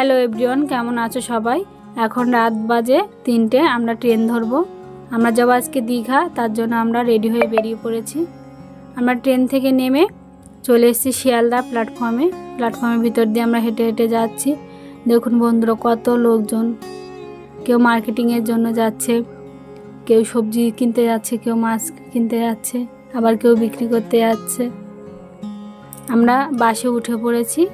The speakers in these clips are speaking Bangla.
হ্যালো এভরিওয়ান, কেমন আছো সবাই? এখন রাত বাজে 3টে। আমরা ট্রেন ধরবো। আমরা যাব আজকে দীঘা, তার জন্য আমরা রেডি হয়ে বেরিয়ে পড়েছি। আমরা ট্রেন থেকে নেমে চলে এসেছি শিয়ালদা প্ল্যাটফর্মের ভিতর দিয়ে আমরা হেঁটে হেঁটে যাচ্ছি। দেখুন বন্ধুরা, কত লোকজন। কেউ মার্কেটিংয়ের জন্য যাচ্ছে, কেউ সবজি কিনতে যাচ্ছে, কেউ মাছ কিনতে যাচ্ছে, আবার কেউ বিক্রি করতে যাচ্ছে। আমরা বাসে উঠে পড়েছি।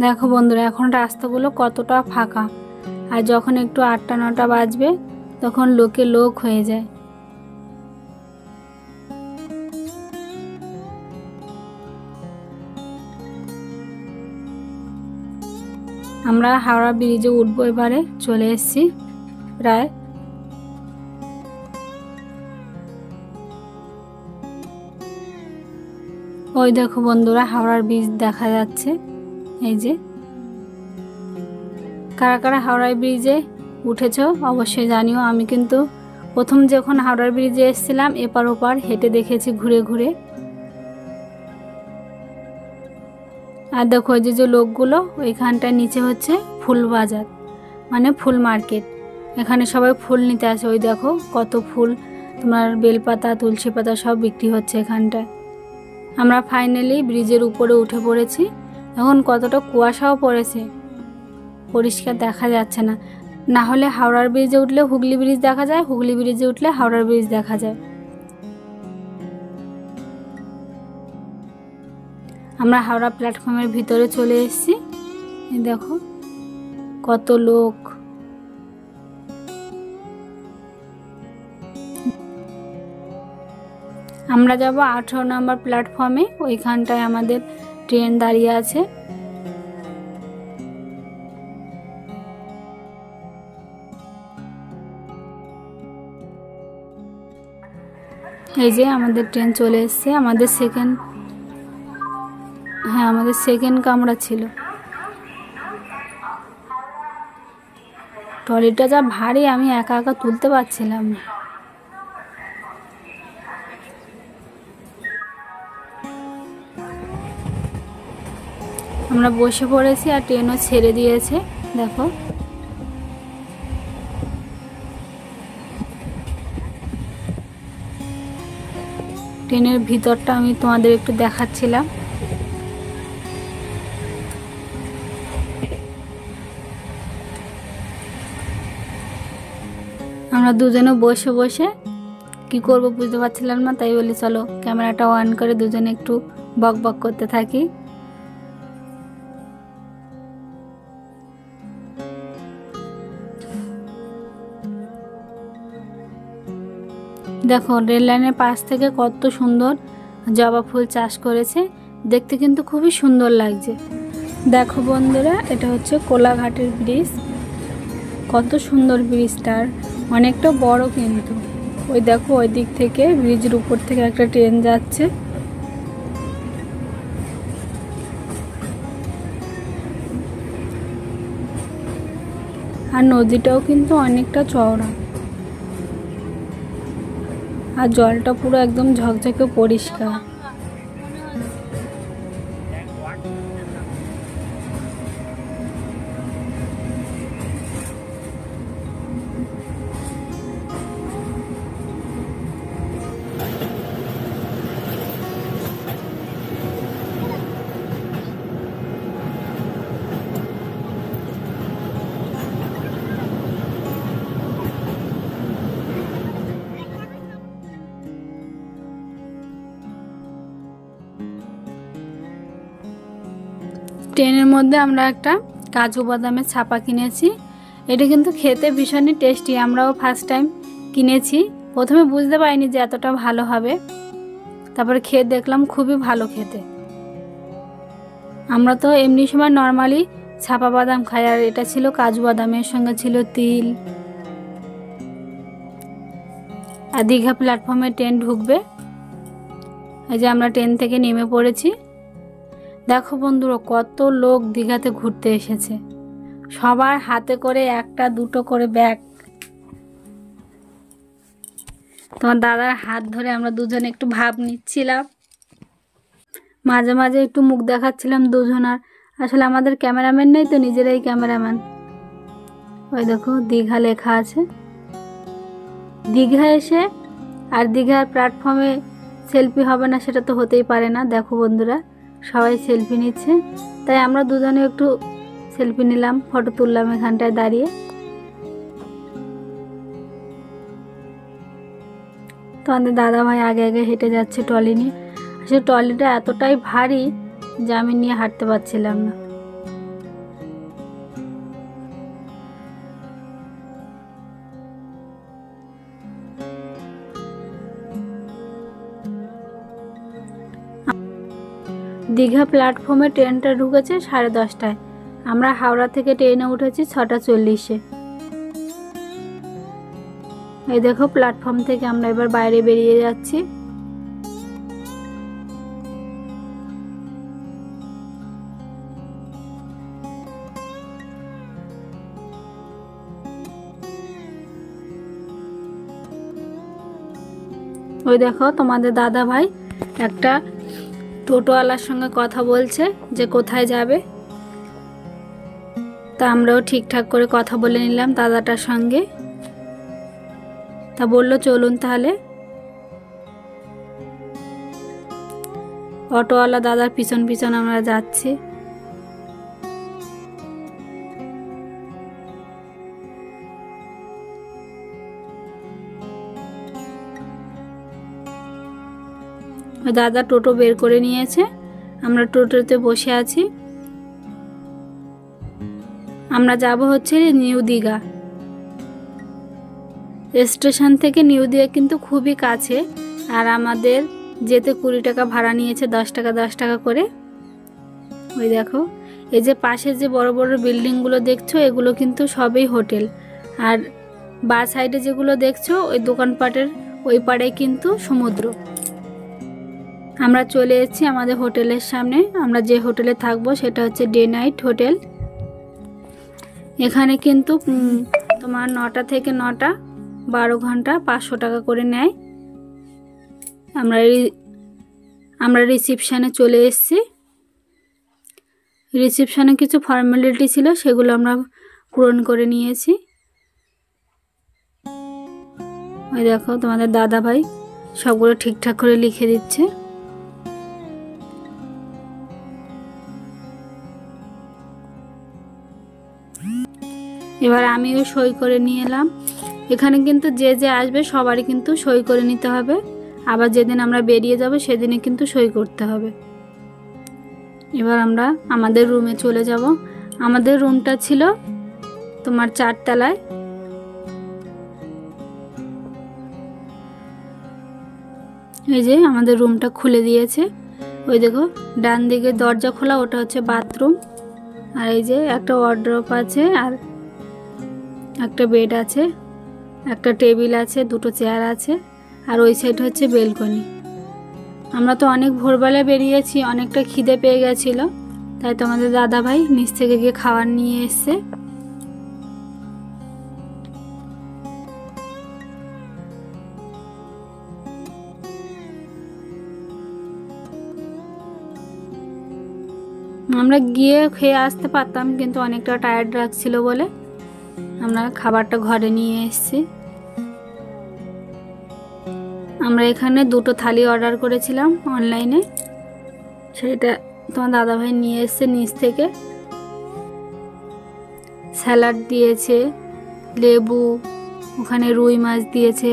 দেখো বন্ধুরা, এখন রাস্তাগুলো কতটা ফাঁকা, আর যখন একটু 8টা-9টা বাজবে তখন লোক হয়ে যায়। আমরা হাওড়া ব্রিজে উঠবো, এবারে চলে এসেছি প্রায়। ওই দেখো বন্ধুরা, হাওড়ার ব্রিজ দেখা যাচ্ছে। এই যে, কারা কারা হাওড়ার ব্রিজে উঠেছো অবশ্যই জানিও। আমি কিন্তু প্রথম যখন হাওড়ার ব্রিজে এসেছিলাম, এপার ওপার হেঁটে দেখেছি ঘুরে ঘুরে। আর দেখো ওই যে লোকগুলো, ওইখানটার নিচে হচ্ছে ফুল বাজার, মানে ফুল মার্কেট। এখানে সবাই ফুল নিতে আসে। ওই দেখো কত ফুল, তোমার বেলপাতা, তুলসী পাতা সব বিক্রি হচ্ছে এখানটায়। আমরা ফাইনালি ব্রিজের উপরে উঠে পড়েছি। এখন কতটা কুয়াশাও পড়েছে, পরিষ্কার দেখা যাচ্ছে না। না হলে হাওড়ার ব্রিজে উঠলে হুগলি ব্রিজ দেখা যায়, হুগলি ব্রিজে উঠলে হাওড়ার ব্রিজ দেখা যায়। আমরা হাওড়া প্ল্যাটফর্মের ভিতরে চলে এসেছি। দেখো কত লোক। আমরা যাব 18 নম্বর প্ল্যাটফর্মে। ওইখানটায় আমাদের ট্রেন দাঁড়িয়ে আছে। এই যে আমাদের ট্রেন চলে এসেছে। আমাদের সেকেন্ড কামরা ছিল। ট্রলিটা যা ভারী, আমি একা একা তুলতে পারছিলাম না। আমরা বসে পড়েছি আর ট্রেনও ছেড়ে দিয়েছে। দেখো ট্রেনের ভিতরটা আমি তোমাদের একটু দেখাচ্ছিলাম। আমরা দুজনে বসে বসে কি করব বুঝতে পারছিলাম না, তাই বলি চলো ক্যামেরাটা অন করে দুজনে একটু বক বক করতে থাকি। দেখো রেল লাইনের পাশ থেকে কত সুন্দর জবা ফুল চাষ করেছে, দেখতে কিন্তু খুবই সুন্দর লাগছে। দেখো বন্ধুরা, এটা হচ্ছে কোলাঘাটের ব্রিজ। কত সুন্দর ব্রিজটার, অনেকটা বড় কিন্তু। ওই দেখো ওই দিক থেকে ব্রিজের উপর থেকে একটা ট্রেন যাচ্ছে। আর নদীটাও কিন্তু অনেকটা চওড়া, আর জলটা পুরো একদম ঝকঝকে পরিষ্কার। ট্রেনের মধ্যে আমরা একটা কাজু বাদামের ছাপা কিনেছি। এটা কিন্তু খেতে ভীষণই টেস্টি। আমরাও ফার্স্ট টাইম কিনেছি, প্রথমে বুঝতে পারিনি যে এতটা ভালো হবে, তারপরে খেয়ে দেখলাম খুবই ভালো খেতে। আমরা তো এমনি সময় নর্মালি ছাপা বাদাম খাই, আর এটা ছিল কাজু বাদামের সঙ্গে ছিল তিল। আর দীঘা প্ল্যাটফর্মে ট্রেন ঢুকবে। এই যে আমরা ট্রেন থেকে নেমে পড়েছি। দেখো বন্ধুরা, কত লোক দীঘাতে ঘুরতে এসেছে। সবার হাতে করে একটা দুটো করে ব্যাগ। তোমার দাদার হাত ধরে আমরা দুজনে একটু ভাব নিচ্ছিলাম, মাঝে মাঝে একটু মুখ দেখাচ্ছিলাম দুজনার। আসলে আমাদের ক্যামেরাম্যান নেই তো, নিজেরাই ক্যামেরাম্যান। ওই দেখো দীঘা লেখা আছে। দীঘা এসে আর দীঘার প্ল্যাটফর্মে সেলফি হবে না সেটা তো হতেই পারে না। দেখো বন্ধুরা, সবাই সেলফি নিচ্ছে, তাই আমরা দুজনে একটু সেলফি নিলাম, ফটো তুললাম এখানটায় দাঁড়িয়ে। তো আমাদের দাদা ভাই আগে আগে হেঁটে যাচ্ছে ট্রলি নিয়ে। আসলে ট্রলিটা এতটাই ভারী যে আমি নিয়ে হাঁটতে পারছিলাম না। দীঘা প্ল্যাটফর্মে ট্রেনটা ঢুকেছে 10:30টায়। আমরা হাওড়া থেকে ট্রেনে উঠেছি 6:40-এ। এই দেখো প্ল্যাটফর্ম থেকে আমরা এবার বাইরে বেরিয়ে যাচ্ছি। ওই দেখো তোমাদের দাদা ভাই একটা টোটোওয়ালার সঙ্গে কথা বলছে যে কোথায় যাবে। তা আমরাও ঠিকঠাক করে কথা বলে নিলাম দাদাটার সঙ্গে। তা বললো চলুন তাহলে। অটোওয়ালা দাদার পিছন পিছন আমরা যাচ্ছি। দাদা টোটো বের করে নিয়েছে, আমরা টোটোতে বসে আছি। আমরা যাব হচ্ছে নিউ দীঘা স্টেশন থেকে। নিউ দীঘা কিন্তু খুবই কাছে, আর আমাদের যেতে 20 টাকা ভাড়া নিয়েছে, 10 টাকা 10 টাকা করে। ওই দেখো এই যে পাশে যে বড় বড় বিল্ডিংগুলো দেখছো, এগুলো কিন্তু সবই হোটেল। আর বা সাইডে যেগুলো দেখছো ওই দোকানপাটের ওই পাড়ে কিন্তু সমুদ্র। আমরা চলে এসেছি আমাদের হোটেলের সামনে। আমরা যে হোটেলে থাকবো সেটা হচ্ছে ডে নাইট হোটেল। এখানে কিন্তু তোমার 9টা থেকে 9টা 12 ঘন্টা 500 টাকা করে নেয়। আমরা রিসিপশানে চলে এসেছি। রিসিপশানে কিছু ফর্মালিটি ছিল, সেগুলো আমরা পূরণ করে নিয়েছি। ওই দেখো তোমাদের দাদা ভাই সবগুলো ঠিকঠাক করে লিখে দিচ্ছে। এবার আমিও সই করে নিয়ে এলাম। এখানে কিন্তু যে যে আসবে সবারই কিন্তু সই করে নিতে হবে, আবার যেদিন আমরা বেরিয়ে যাব সেদিনে কিন্তু সই করতে হবে। এবার আমরা আমাদের রুমে চলে যাব। আমাদের রুমটা ছিল তোমার 4 তলায়। এই যে আমাদের রুমটা খুলে দিয়েছে। ওই দেখো ডান দিকে দরজা খোলা, ওটা হচ্ছে বাথরুম। আর এই যে একটা ওয়ার্ড্রপ আছে, আর একটা বেড আছে, একটা টেবিল আছে, 2টো চেয়ার আছে, আর ওই সাইড হচ্ছে বেলকনি। আমরা তো অনেক ভোরবেলা বেরিয়েছি, অনেকটা খিদে পেয়ে গেছিল, তাই তোমাদের দাদা ভাই নিচ থেকে গিয়ে খাবার নিয়ে এসছে। আমরা গিয়ে খেয়ে আসতে পারতাম, কিন্তু অনেকটা টায়ার্ড লাগছিল বলে আমরা খাবারটা ঘরে নিয়ে এসেছি। আমরা এখানে 2টো থালি অর্ডার করেছিলাম অনলাইনে, সেটা তোমার দাদাভাই নিয়ে এসছে নিচ থেকে। স্যালাড দিয়েছে, লেবু, ওখানে রুই মাছ দিয়েছে।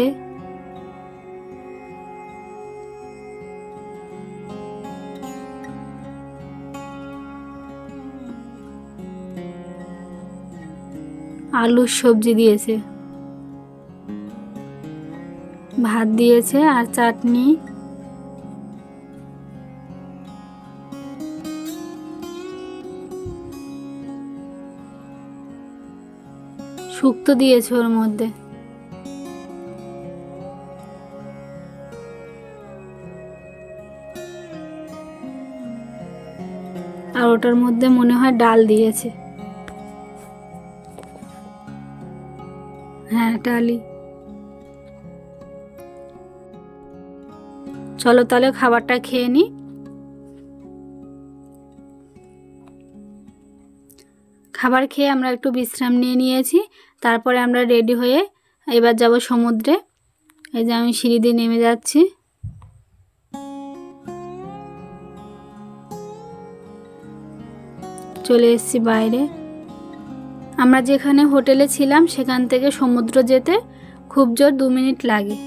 আলুর সবজি দিয়েছে, ভাত দিয়েছে আর চাটনি। শুক্তো দিয়েছে ওর মধ্যে। আর ওটার মধ্যে মনে হয় ডাল দিয়েছে। হ্যাঁ ডালই। চলো তাহলে খাবারটা খেয়ে নিই। খাবার খেয়ে আমরা একটু বিশ্রাম নিয়ে নিয়েছি। তারপরে আমরা রেডি হয়ে এবার যাব সমুদ্রে। এই যে আমি সিঁড়ি দিয়ে নেমে যাচ্ছি। চলে এসেছি বাইরে। আমরা যেখানে হোটেলে ছিলাম সেখান থেকে সমুদ্র যেতে খুব জোর 2 মিনিট লাগে।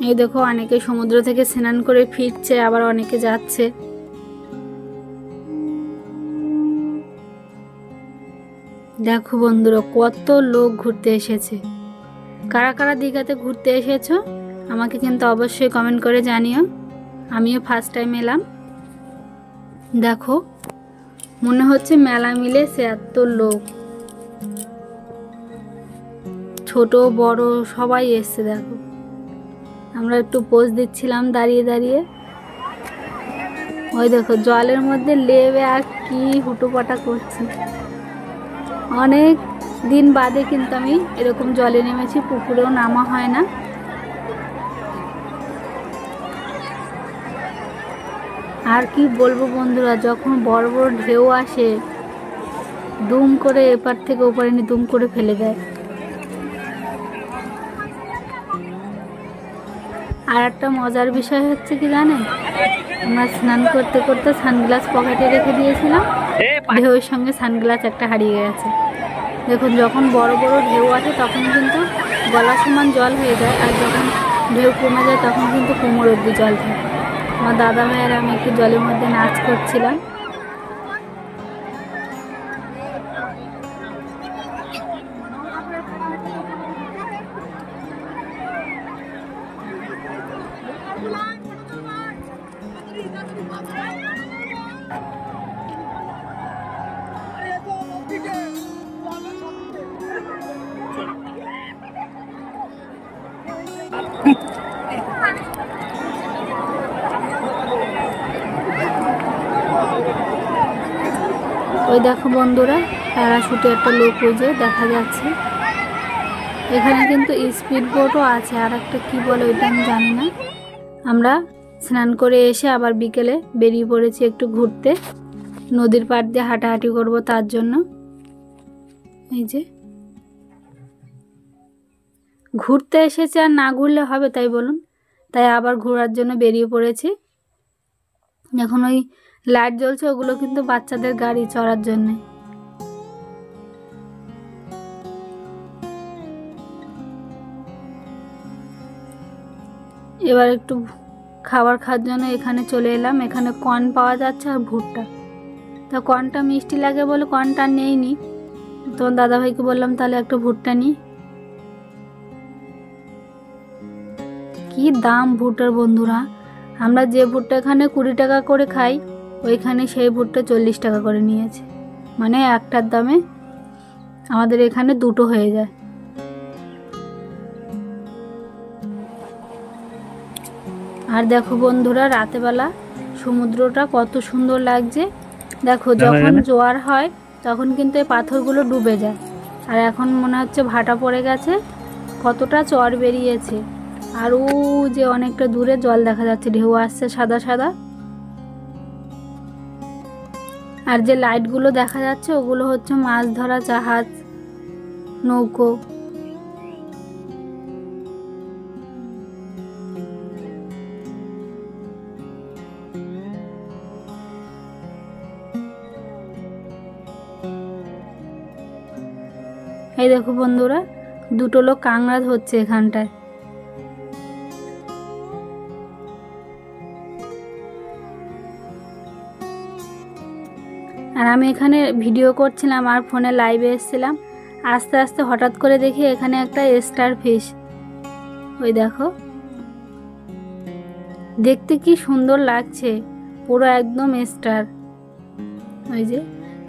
এই দেখো অনেকে সমুদ্র থেকে স্নান করে ফিরছে, আবার অনেকে যাচ্ছে। দেখো বন্ধুরা কত লোক ঘুরতে এসেছে। কারা কারা দীঘাতে ঘুরতে এসেছো আমাকে কিন্তু অবশ্যই কমেন্ট করে জানিও। আমিও ফার্স্ট টাইম এলাম। দেখো মনে হচ্ছে মেলা মিলেছে, এত লোক, ছোট বড় সবাই এসছে। দেখো আমরা একটু পোজ দিচ্ছিলাম দাঁড়িয়ে দাঁড়িয়ে। ওই দেখো জলের মধ্যে লেবে আর কি হুটোপাটা করছি। অনেক দিন বাদে কিন্তু আমি এরকম জলে নেমেছি, পুকুরেও নামা হয় না। আর কি বলবো বন্ধুরা, যখন বড় বড় ঢেউ আসে দুম করে এপার থেকে ওপারে নিয়ে দুম করে ফেলে দেয়। আর একটা মজার বিষয় হচ্ছে কি জানেন, আমরা স্নান করতে করতে সানগ্লাস পকেটে রেখে দিয়েছিলাম, ঢেউয়ের সঙ্গে সানগ্লাস একটা হারিয়ে গেছে। দেখুন যখন বড় বড় ঢেউ আসে তখন কিন্তু গলা সমান জল হয়ে যায়, আর যখন ঢেউ কমে যায় তখন কিন্তু কোমর অবধি জল থাকে। আমার দাদা ভাইয়ের আমি একটু জলের মধ্যে নাচ করছিলাম। ওই দেখো বন্ধুরা প্যারাশুটে একটা লোক ওই যে দেখা যাচ্ছে। এখানে কিন্তু স্পিড বোটও আছে, আর একটা কি বলে ওইটা আমি জানি না। আমরা স্নান করে এসে আবার বিকেলে বেরিয়ে পড়েছি একটু ঘুরতে, নদীর পাড় দিয়ে হাঁটাহাঁটি করব তার জন্য। এই যে ঘুরতে এসেছে, আর না ঘুরলে হবে তাই বলুন, তাই আবার ঘোরার জন্য বেরিয়ে পড়েছি। এখন ওই লাইট জ্বলছে, ওগুলো কিন্তু বাচ্চাদের গাড়ি চড়ার জন্য। এবার একটু খাবার খাওয়ার জন্য এখানে চলে এলাম। এখানে কর্ন পাওয়া যাচ্ছে আর ভুট্টা। তা কর্নটা মিষ্টি লাগে বলে কর্নটা নেইনি, তো দাদাভাইকে বললাম তাহলে একটা ভুট্টা নিই। কি দাম ভুট্টার বন্ধুরা, আমরা যে ভুট্টা এখানে 20 টাকা করে খাই, ওইখানে সেই ভুট্টা 40 টাকা করে নিয়েছে। মানে একটার দামে আমাদের এখানে দুটো হয়ে যায়। আর দেখো বন্ধুরা রাতেবেলা সমুদ্রটা কত সুন্দর লাগছে। দেখো যখন জোয়ার হয় তখন কিন্তু এই পাথরগুলো ডুবে যায়, আর এখন মনে হচ্ছে ভাটা পড়ে গেছে, কতটা চর বেরিয়েছে। আর ও যে অনেকটা দূরে জল দেখা যাচ্ছে, ঢেউ আসছে সাদা সাদা। আর যে লাইটগুলো দেখা যাচ্ছে ওগুলো হচ্ছে মাছ ধরা জাহাজ, নৌকো। এই দেখো বন্ধুরা দুটো লোক কাংড়া ধরছে এখানটায়। আর আমি এখানে ভিডিও করছিলাম আর ফোনে লাইভে এসেছিলাম। আস্তে আস্তে হঠাৎ করে দেখি এখানে একটা স্টার ফিশ। ওই দেখো দেখতে কি সুন্দর লাগছে, পুরো একদম স্টার। ওই যে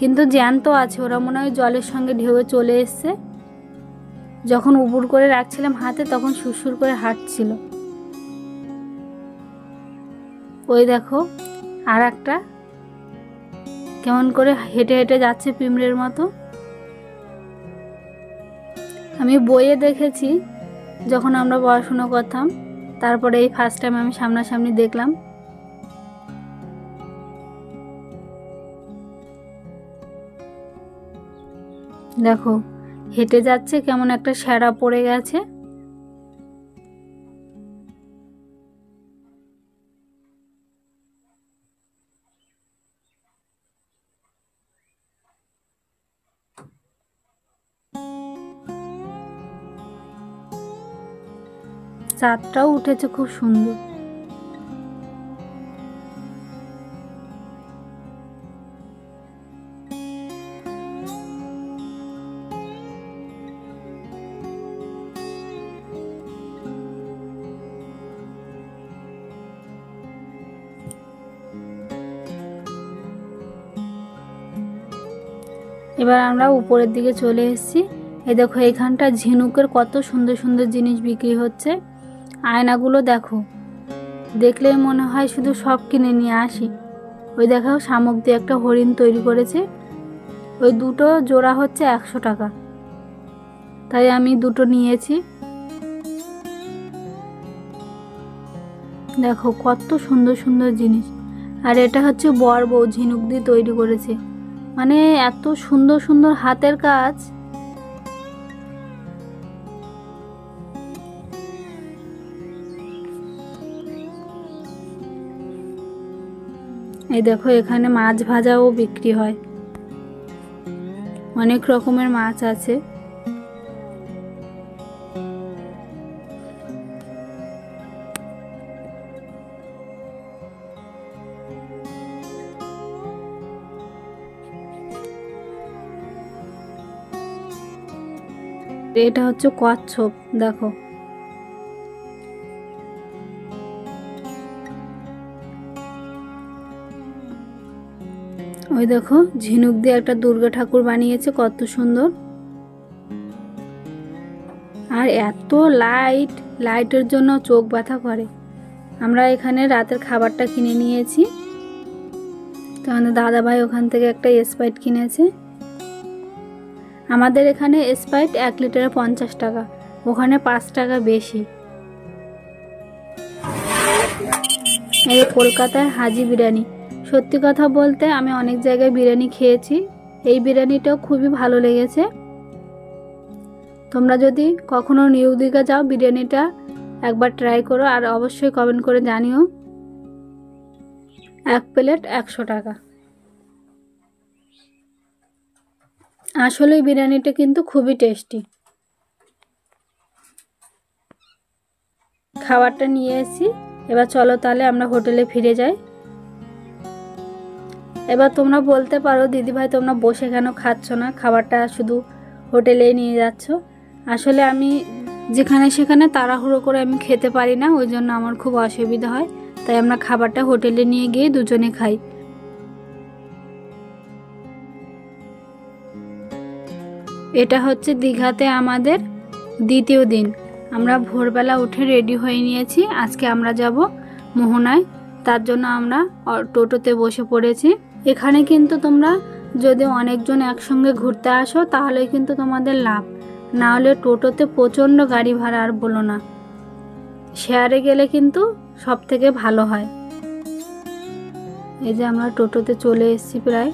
কিন্তু জ্যান্ত আছে, ওরা মনে হয় জলের সঙ্গে ঢেউয়ে চলে এসছে। যখন উবুর করে রাখছিলাম হাতে তখন সুরসুর করে হাঁটছিল। ওই দেখো আর একটা কেমন করে হেঁটে হেঁটে যাচ্ছে পিঁমড়ের মতো। আমি বইয়ে দেখেছি যখন আমরা পড়াশুনো করতাম, তারপরে এই ফার্স্ট টাইম আমি সামনাসামনি দেখলাম। দেখো হেঁটে যাচ্ছে, কেমন একটা শ্যারা পড়ে গেছে। চাঁদটাও উঠেছে খুব সুন্দর। এবার আমরা উপরের দিকে চলে এসেছি। এই দেখো এখানটা ঝিনুকের কত সুন্দর সুন্দর জিনিস বিক্রি হচ্ছে। আয়নাগুলো দেখো, দেখলেই মনে হয় শুধু সব কিনে নিয়ে আসি। ওই দেখো শামুক দিয়ে একটা হরিণ তৈরি করেছে, ওই দুটো জোড়া হচ্ছে 100 টাকা, তাই আমি দুটো নিয়েছি। দেখো কত সুন্দর সুন্দর জিনিস। আর এটা হচ্ছে বর বউ ঝিনুক দিয়ে তৈরি করেছে, মানে এত সুন্দর সুন্দর হাতের কাজ। এই দেখো এখানে মাছ ভাজাও বিক্রি হয়, অনেক রকমের মাছ আছে। এটা হচ্ছে কচ্ছপ, দেখো ওই দেখো ঝিনুক দিয়ে একটা দুর্গা ঠাকুর বানিয়েছে, কত সুন্দর। আর এত লাইট, লাইটের জন্য চোখ ব্যথা করে। আমরা এখানে রাতের খাবারটা কিনে নিয়েছি, তো আমাদের দাদা ভাই ওখান থেকে একটা স্প্রাইট কিনেছে। আমাদের এখানে স্প্রাইট 1 লিটারে 50 টাকা, ওখানে 5 টাকা বেশি। এই কলকাতায় হাজি বিরিয়ানি, সত্যি কথা বলতে আমি অনেক জায়গায় বিরিয়ানি খেয়েছি, এই বিরিয়ানিটাও খুবই ভালো লেগেছে। তোমরা যদি কখনো নিউ দীঘা যাও বিরিয়ানিটা একবার ট্রাই করো, আর অবশ্যই কমেন্ট করে জানিও। 1 প্লেট 100 টাকা। আসলে বিরিয়ানিটা কিন্তু খুবই টেস্টি। খাবারটা নিয়ে এসেছি, এবার চলো তাহলে আমরা হোটেলে ফিরে যাই। এবার তোমরা বলতে পারো দিদিভাই তোমরা বসে কেন খাচ্ছ না, খাবারটা শুধু হোটেলেই নিয়ে যাচ্ছ। আসলে আমি যেখানে সেখানে তাড়াহুড়ো করে আমি খেতে পারি না, ওই জন্য আমার খুব অসুবিধা হয়, তাই আমরা খাবারটা হোটেলে নিয়ে গিয়ে দুজনে খাই। এটা হচ্ছে দীঘাতে আমাদের দ্বিতীয় দিন। আমরা ভোরবেলা উঠে রেডি হয়ে নিয়েছি, আজকে আমরা যাব মোহনায়, তার জন্য আমরা টোটোতে বসে পড়েছি। এখানে কিন্তু তোমরা যদি অনেকজন একসঙ্গে ঘুরতে আসো তাহলে কিন্তু তোমাদের লাভ, না হলে টোটোতে প্রচণ্ড গাড়ি ভাড়া, আর বলো না। শেয়ারে গেলে কিন্তু সব থেকে ভালো হয়। এই যে আমরা টোটোতে চলে এসেছি প্রায়।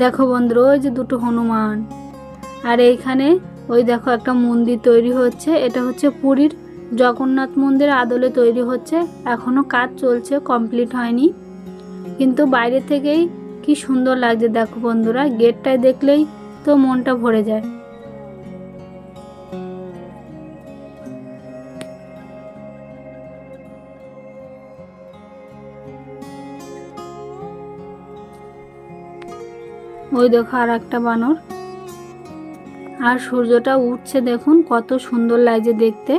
দেখো বন্ধুরা ওই যে দুটো হনুমান, আর এইখানে ওই দেখো একটা মন্দির তৈরি হচ্ছে, এটা হচ্ছে পুরীর জগন্নাথ মন্দির আদলে তৈরি হচ্ছে, এখনো কাজ চলছে, কমপ্লিট হয়নি, কিন্তু বাইরে থেকেই কি সুন্দর লাগছে। দেখো বন্ধুরা গেটটায় দেখলেই তো মনটা ভরে যায়। ওই দেখো আর একটা বানর, আর সূর্যটা উঠছে দেখুন কত সুন্দর লাগছে দেখতে।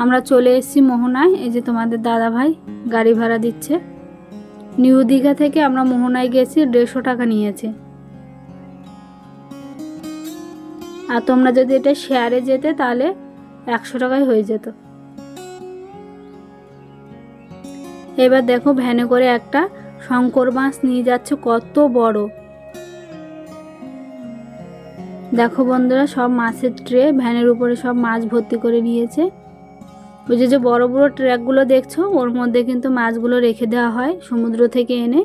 আমরা চলে এসেছি মোহনায়, এই যে তোমাদের দাদা ভাই গাড়ি ভাড়া দিচ্ছে। নিউ দীঘা থেকে আমরা মোহনায় গেছি, 150 টাকা নিয়েছে। আর তোমরা যদি এটা শেয়ারে যেতে তাহলে 100 টাকায় হয়ে যেত। এবার দেখো ভ্যানে করে একটা শঙ্কর মাছ নিয়ে যাচ্ছে, কত বড়। দেখো বন্ধুরা, সব মাছের ট্রে ভ্যানের উপরে সব মাছ ভর্তি করে নিয়েছে। ওই যে বড় বড় ট্রাকগুলো দেখছো, ওর মধ্যে কিন্তু মাছগুলো রেখে দেওয়া হয় সমুদ্র থেকে এনে।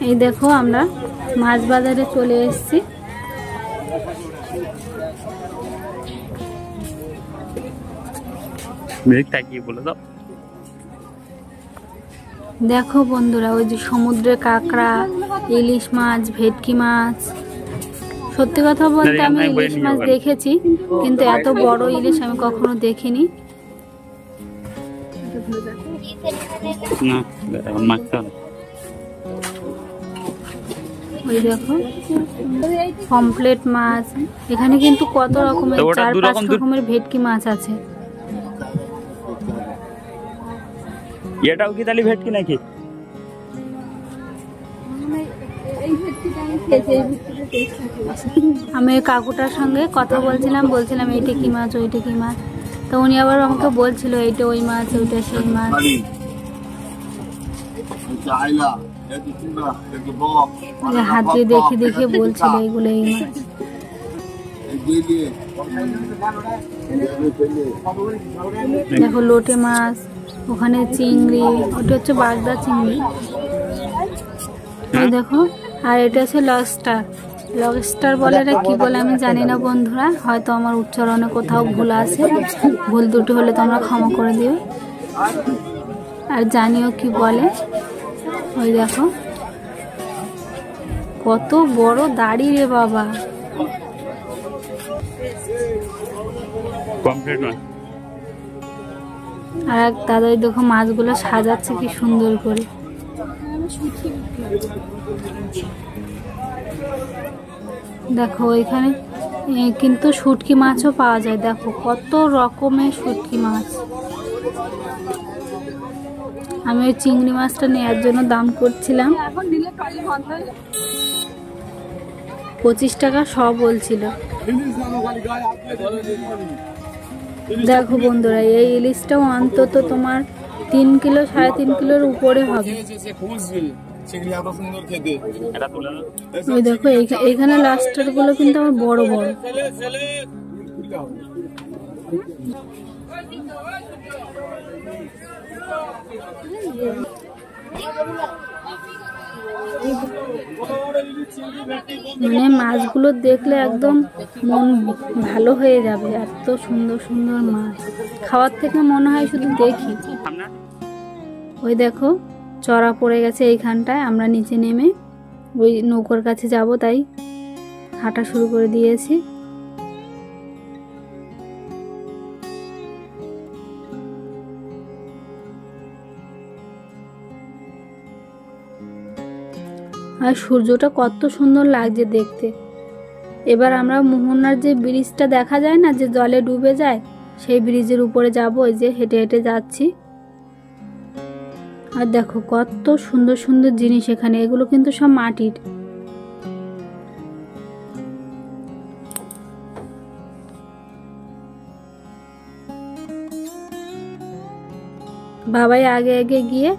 এই দেখো আমরা মাছ বাজারে চলে এসেছি। দেখো বন্ধুরা, ওই যে সমুদ্রে কাঁকড়া, ইলিশ মাছ, ভেটকি মাছ। সত্যি কথা বলতে আমি ইলিশ মাছ দেখেছি, কিন্তু এত বড় ইলিশ আমি কখনো দেখিনি। ওই দেখো পমফ্লেট মাছ। এখানে কিন্তু কত রকমের, 4-5 রকমের ভেটকি মাছ আছে। এটাও কি তাহলে ভেটকি নাকি? আমি কাকুটার সঙ্গে কথা বলছিলাম এইটা কি মাছ, ওইটা কি মাছ। তো উনি আবার আমাকে বলছিল এইটা ওই মাছ, ওইটা সেই মাছ। হাত দিয়ে দেখে দেখে বলছিল এগুলো এই মাছ। দেখো লোটে মাছ, ওখানে চিংড়ি, ওটা হচ্ছে বাগদা চিংড়ি। ওই দেখো, আর এটা হচ্ছে লবস্টার। লবস্টার বলে না কি বলে আমি জানি না বন্ধুরা, হয়তো আমার উচ্চারণে কোথাও ভুল আছে। ভুল দুটো হলে তোমরা ক্ষমা করে দিও, আর জানিও কি বলে। ওই দেখো কত বড় দাড়ি রে বাবা। আর এক দাদাই দেখো মাছগুলো সাজাচ্ছে কি সুন্দর করে। দেখো এখানে কিন্তু শুটকি মাছও পাওয়া যায়। দেখো কত রকমের শুটকি মাছ। আমি ওই চিংড়ি মাছটা নেওয়ার জন্য দাম করছিলাম, 25 টাকা সব বলছিল। দেখো বন্ধুরা, এই ইলিশটাও অন্তত তোমার 3 কিলো 3.5 কিলোর উপরে হবে। ওই দেখো এইখানে লাস্টার গুলো কিন্তু আমার বড় বড়। মানে মাছগুলো দেখলে একদম মন ভালো হয়ে যাবে, এত সুন্দর সুন্দর মাছ। খাওয়ার থেকে মনে হয় শুধু দেখি। ওই দেখো চড়া পড়ে গেছে এইখানটায়, আমরা নিচে নেমে ওই নৌকোর কাছে যাব, তাই হাঁটা শুরু করে দিয়েছি। আর সূর্যটা কত সুন্দর লাগছে দেখতে। এবার আমরা মোহনার যে ব্রিজটা দেখা যায় না, যে জলে ডুবে যায়, সেই ব্রিজের উপরে যাব। ওই যে হেঁটে হেঁটে যাচ্ছি। আর দেখো কত সুন্দর সুন্দর জিনিস এখানে, এগুলো কিন্তু সব মাটির। বাবাই আগে আগে গিয়ে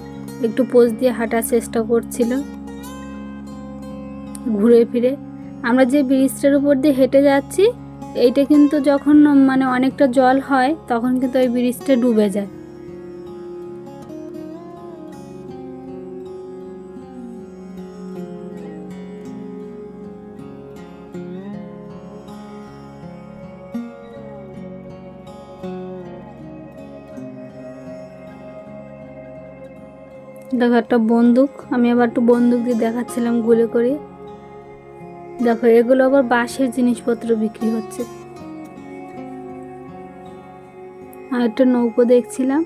একটু পোজ দিয়ে হাঁটার চেষ্টা করছিল ঘুরে ফিরে। আমরা যে ব্রিজটার উপর দিয়ে হেঁটে যাচ্ছি, এইটা কিন্তু যখন মানে অনেকটা জল হয়, তখন কিন্তু ওই ব্রিজটা ডুবে যায়। দেখো একটা বন্দুক, আমি আবার একটু বন্দুক দিয়ে দেখাচ্ছিলাম গুলি করে। দেখো এগুলো আবার বাঁশের জিনিসপত্র বিক্রি হচ্ছে। আর একটা নৌকো দেখছিলাম,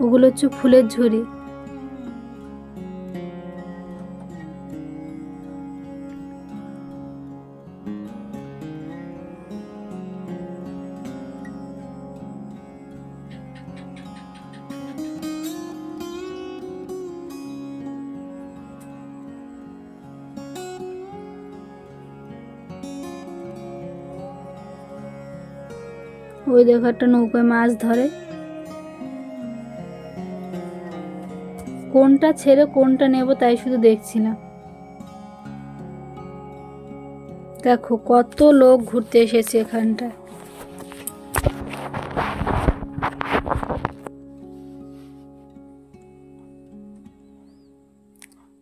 ওগুলো হচ্ছে ফুলের ঝুড়ি। ওই দেখো একটা নৌকায় মাছ ধরে। কোনটা ছেড়ে কোনটা নেব তাই শুধু দেখছিলাম। দেখো কত লোক ঘুরতে এসেছে এখানটায়।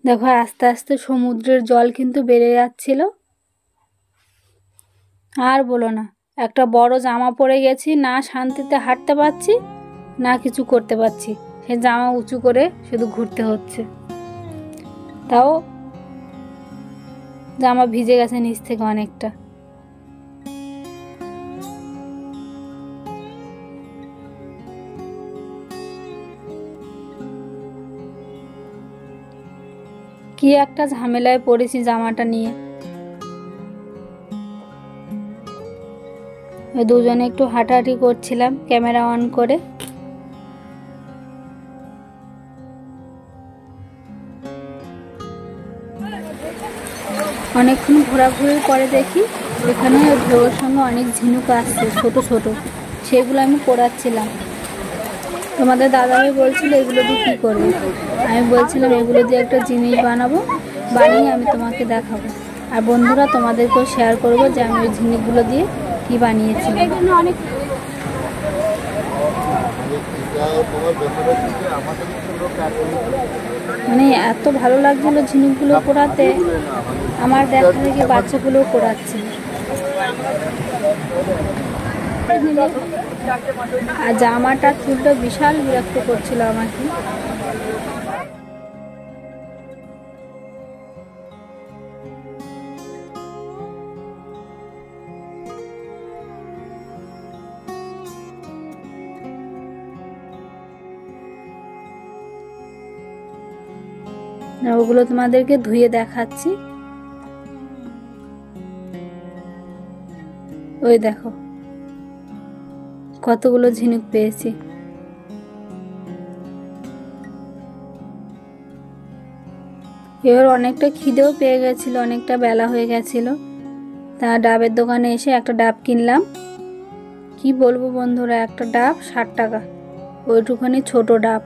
দেখো আস্তে আস্তে সমুদ্রের জল কিন্তু বেড়ে যাচ্ছিল। আর বলো না, একটা বড় জামা পরে গেছি, না শান্তিতে হাঁটতে পারছি না কিছু করতে পারছি। সে জামা উঁচু করে শুধু ঘুরতে হচ্ছে, তাও জামা ভিজে গেছে নিচ থেকে অনেকটা। কি একটা ঝামেলায় পড়েছি জামাটা নিয়ে। দুজনে একটু হাঁটাহাঁটি করছিলাম ক্যামেরা অন করে। অনেকক্ষণ ঘোরাঘুরির পরে দেখি এখানে ঢেউয়ের সঙ্গে অনেক ঝিনুক আসছে ছোট ছোট, সেগুলো আমি পোড়াচ্ছিলাম। তোমাদের দাদাভাই বলছিল এগুলো দিয়ে কী করবে, আমি বলছিলাম এগুলো দিয়ে একটা জিনিস বানাবো, বানিয়ে আমি তোমাকে দেখাবো। আর বন্ধুরা তোমাদেরকেও শেয়ার করবো যে আমি ওই ঝিনুকগুলো দিয়ে কি বানিয়েছিলাম। অনেক মানে এত ভালো লাগছিল ঝিনুকগুলো পোড়াতে, আমার দেখা দেখি বাচ্চাগুলোও পোড়াচ্ছে। আর জামাটা চুলটা বিশাল বিরক্ত করছিল আমাকে। ওগুলো তোমাদেরকে ধুয়ে দেখাচ্ছি। ওই দেখো কতগুলো ঝিনুক পেয়েছি। এবার অনেকটা খিদেও পেয়ে গেছিল, অনেকটা বেলা হয়ে গেছিল। তা ডাবের দোকানে এসে একটা ডাব কিনলাম। কি বলবো বন্ধুরা, একটা ডাব 60 টাকা, ওইটুখানি ছোট ডাব।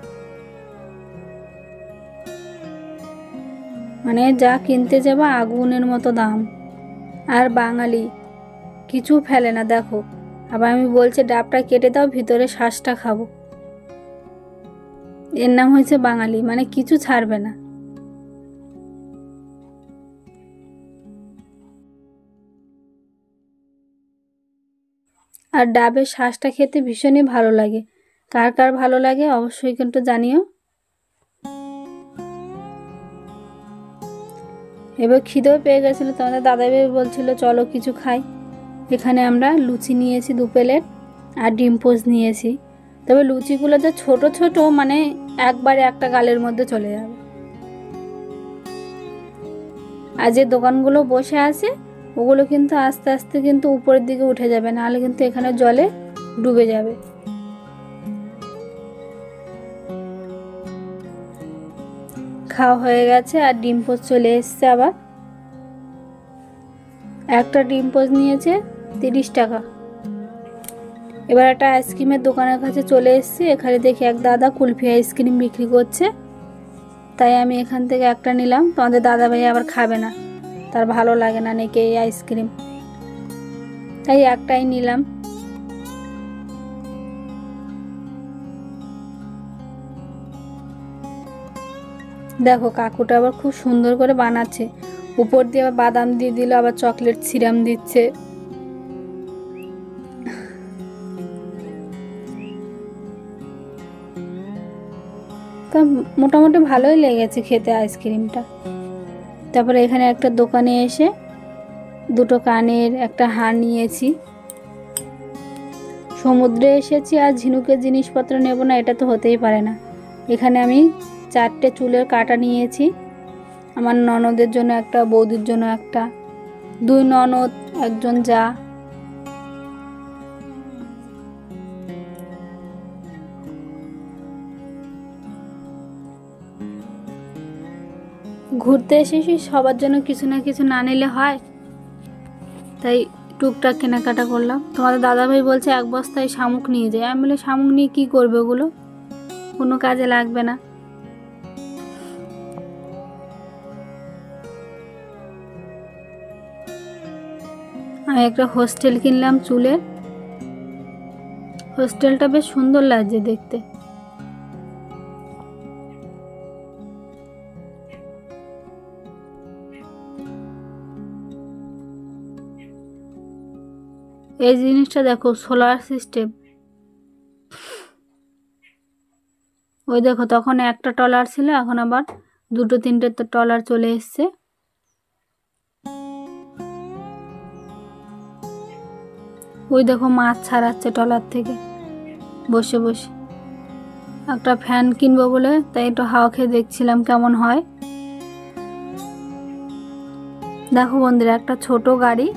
মানে যা কিনতে যাবা আগুনের মতো দাম। আর বাঙালি কিছু ফেলে না দেখো। আবার আমি বলছি ডাবটা কেটে দাও, ভিতরে শ্বাসটা খাবো। এর নাম হয়েছে বাঙালি, মানে কিছু ছাড়বে না। আর ডাবের শ্বাসটা খেতে ভীষণই ভালো লাগে। কার কার ভালো লাগে অবশ্যই কিন্তু জানিও। এবার খিদেও পেয়ে গেছিলো, তোমাদের দাদাভাই বলছিল চলো কিছু খাই। এখানে আমরা লুচি নিয়েছি 2 প্লেট আর ডিম পোস্ট নিয়েছি। তবে লুচিগুলো যে ছোট ছোট, মানে একবারে একটা গালের মধ্যে চলে যাবে। আর যে দোকানগুলো বসে আছে ওগুলো কিন্তু আস্তে আস্তে কিন্তু উপরের দিকে উঠে যাবে, নাহলে কিন্তু এখানে জলে ডুবে যাবে। খাওয়া হয়ে গেছে আর ডিম পোস্ট চলে এসছে। আবার একটা ডিম পোস্ট নিয়েছে 30 টাকা। এবার একটা আইসক্রিমের দোকানের কাছে চলে এসেছি। এখানে দেখি এক দাদা কুলফি আইসক্রিম বিক্রি করছে, তাই আমি এখান থেকে একটা নিলাম। তোমাদের দাদাভাই আবার খাবে না, তার ভালো লাগে না নাকি এই আইসক্রিম, তাই একটাই নিলাম। দেখো কাকুটা আবার খুব সুন্দর করে বানাচ্ছে, উপর দিয়ে আবার বাদাম দিয়ে দিল, আবার চকলেট সিরাম দিচ্ছে। তা মোটামুটি ভালোই লেগেছে খেতে আইসক্রিমটা। তারপরে এখানে একটা দোকানে এসে 2টো কানের একটা হার নিয়েছি। সমুদ্রে এসেছি আর ঝিনুকের জিনিসপত্র নেব না, এটা তো হতেই পারে না। এখানে আমি 4টে চুলের কাঁটা নিয়েছি, আমার ননদের জন্য একটা, বৌদির জন্য একটা, 2 ননদ, একজন যা। ঘুরতে এসেছি, সবার জন্য কিছু না কিছু না নিলে হয়, তাই টুকটাক কেনাকাটা করলাম। তোমাদের দাদাভাই বলছে এক বস্তায় শামুক নিয়ে যায়। আমি বলি শামুক নিয়ে কী করবে, ওগুলো কোনো কাজে লাগবে না। আমি একটা হোস্টেল কিনলাম চুলের। হোস্টেলটা বেশ সুন্দর লাগছে দেখতে। এই জিনিসটা দেখো, সোলার সিস্টেম। ওই দেখো, তখন একটা ট্রলার ছিল, এখন আবার 2-3টে ট্রলার চলে এসছে। ওই দেখো মাছ ছাড়াচ্ছে ট্রলার থেকে বসে বসে। একটা ফ্যান কিনবো বলে তাই একটু হাওয়া খেয়ে দেখছিলাম কেমন হয়। দেখো বন্ধুরা, একটা ছোট গাড়ি,